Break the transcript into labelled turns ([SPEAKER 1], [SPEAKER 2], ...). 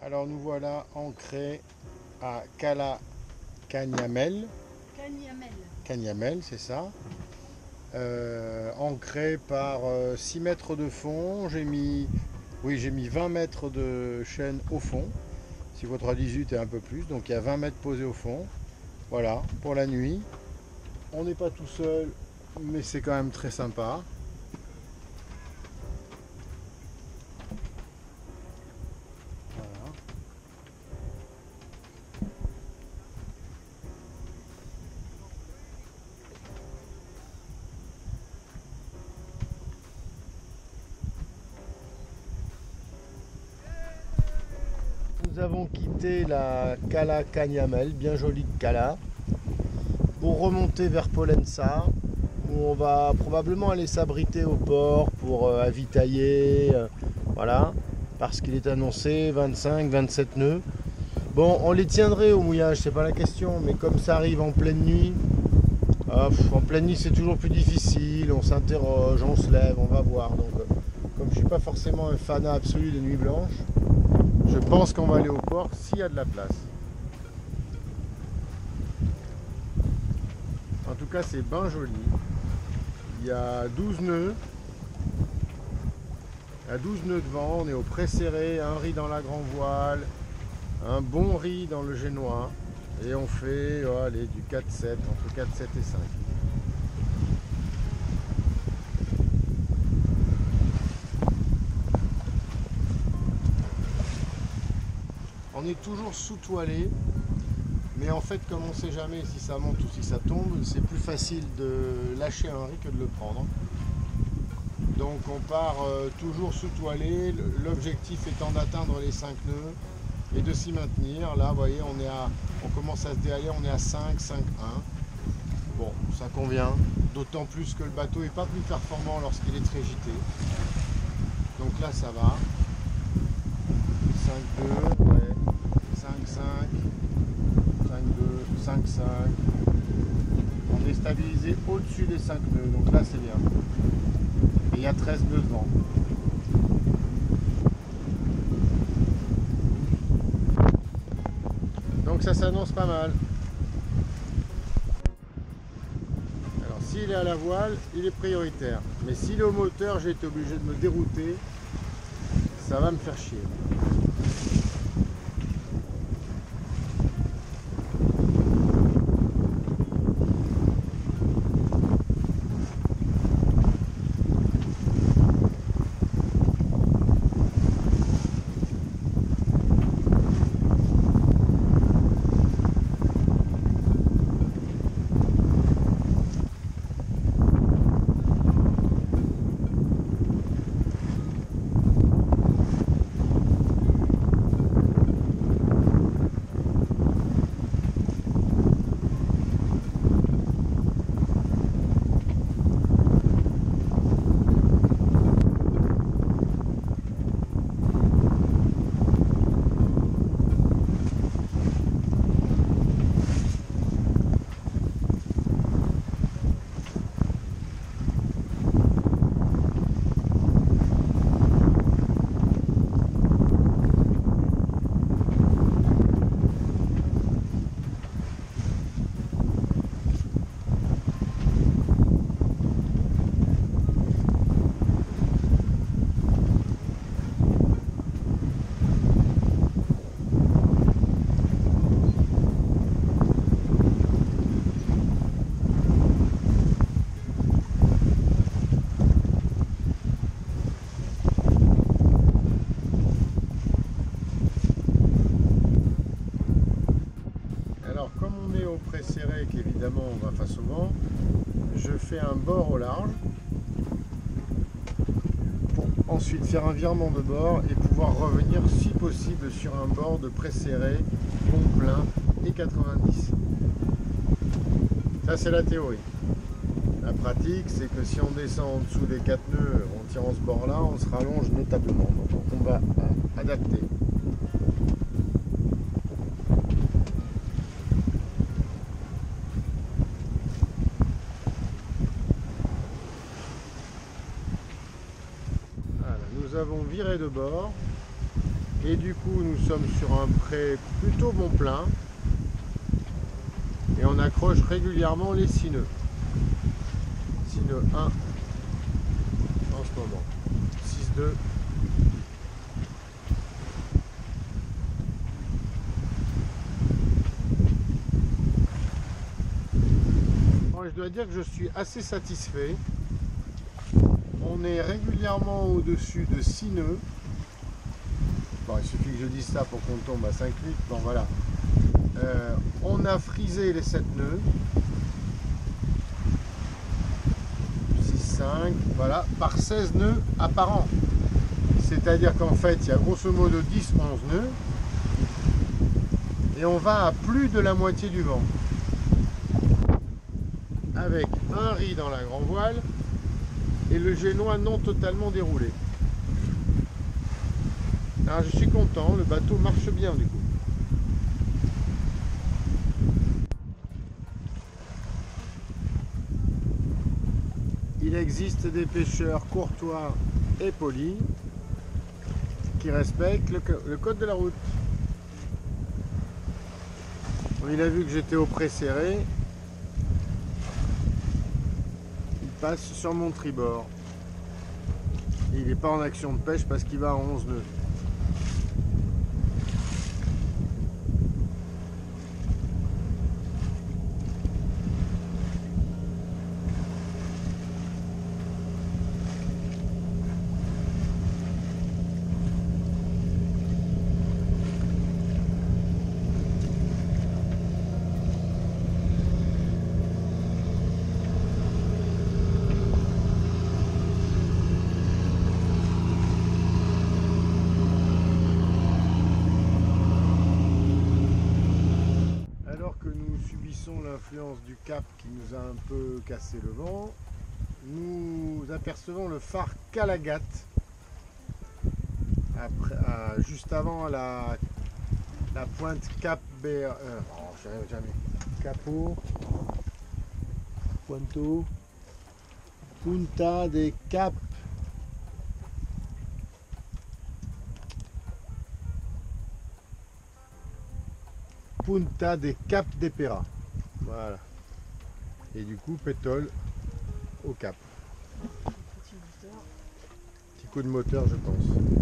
[SPEAKER 1] Alors nous voilà ancrés à Cala Canyamel.
[SPEAKER 2] Canyamel.
[SPEAKER 1] Canyamel, c'est ça. Ancré par 6 mètres de fond. J'ai mis 20 mètres de chaîne au fond. Si votre 18 est un peu plus, donc il y a 20 mètres posés au fond. Voilà, pour la nuit. On n'est pas tout seul, mais c'est quand même très sympa. Voilà. Nous avons quitté la Cala Canyamel, bien jolie Cala, pour remonter vers Pollença, où on va probablement aller s'abriter au port pour avitailler, voilà, parce qu'il est annoncé 25-27 nœuds. Bon, on les tiendrait au mouillage, c'est pas la question, mais comme ça arrive en pleine nuit, en pleine nuit c'est toujours plus difficile, on s'interroge, on se lève, on va voir. Donc, comme je suis pas forcément un fanat absolu des nuits blanches, je pense qu'on va aller au port s'il y a de la place. En tout cas, c'est bien joli. Il y a 12 nœuds. À 12 nœuds de vent, on est au pré serré, un riz dans la grand voile, un bon riz dans le génois. Et on fait allez, du 4-7, entre 4-7 et 5. On est toujours sous-toilé, mais en fait, comme on ne sait jamais si ça monte ou si ça tombe, c'est plus facile de lâcher un riz que de le prendre. Donc on part toujours sous-toilé, l'objectif étant d'atteindre les 5 nœuds et de s'y maintenir. Là, vous voyez, on commence à se déhaler, on est à 5, 5, 1. Bon, ça convient, d'autant plus que le bateau n'est pas plus performant lorsqu'il est très gité. Donc là, ça va. 5, 2, ouais. 5, 5, 5, 2, 5, 5. On est stabilisé au-dessus des 5 nœuds, donc là, c'est bien. Et il y a 13 nœuds de vent. Donc ça s'annonce pas mal. Alors s'il est à la voile, il est prioritaire. Mais s'il est au moteur, j'ai été obligé de me dérouter. Ça va me faire chier. Alors comme on est au pré serré, qu'évidemment on va face au vent, je fais un bord au large pour ensuite faire un virement de bord et pouvoir revenir si possible sur un bord de pré serré, pont plein et 90. Ça c'est la théorie. La pratique, c'est que si on descend en dessous des 4 nœuds en tirant ce bord là, on se rallonge notablement. Donc on va adapter. Nous avons viré de bord Et du coup, nous sommes sur un pré plutôt bon plein. Et on accroche régulièrement les 6 nœuds. 6 nœuds 1 en ce moment. 6-2. Moi, je dois dire que je suis assez satisfait. On est régulièrement au-dessus de 6 nœuds. Bon, il suffit que je dise ça pour qu'on tombe à 5-8. Bon, voilà. On a frisé les 7 nœuds. 6-5, voilà, par 16 nœuds apparents. C'est-à-dire qu'en fait, il y a grosso modo 10-11 nœuds. Et on va à plus de la moitié du vent. Avec un riz dans la grand voile et le génois non totalement déroulé. Alors je suis content, le bateau marche bien du coup. Il existe des pêcheurs courtois et polis qui respectent le code de la route. Il a vu que j'étais au pré serré. Il passe sur mon tribord. Et il n'est pas en action de pêche parce qu'il va à 11 nœuds. L'influence du cap qui nous a un peu cassé le vent, nous apercevons le phare Calagat juste avant la pointe Cap Capo Puanto Punta de Cap Punta de Cap de Pera. Voilà. Et du coup, pétole au cap. Petit coup de moteur, je pense.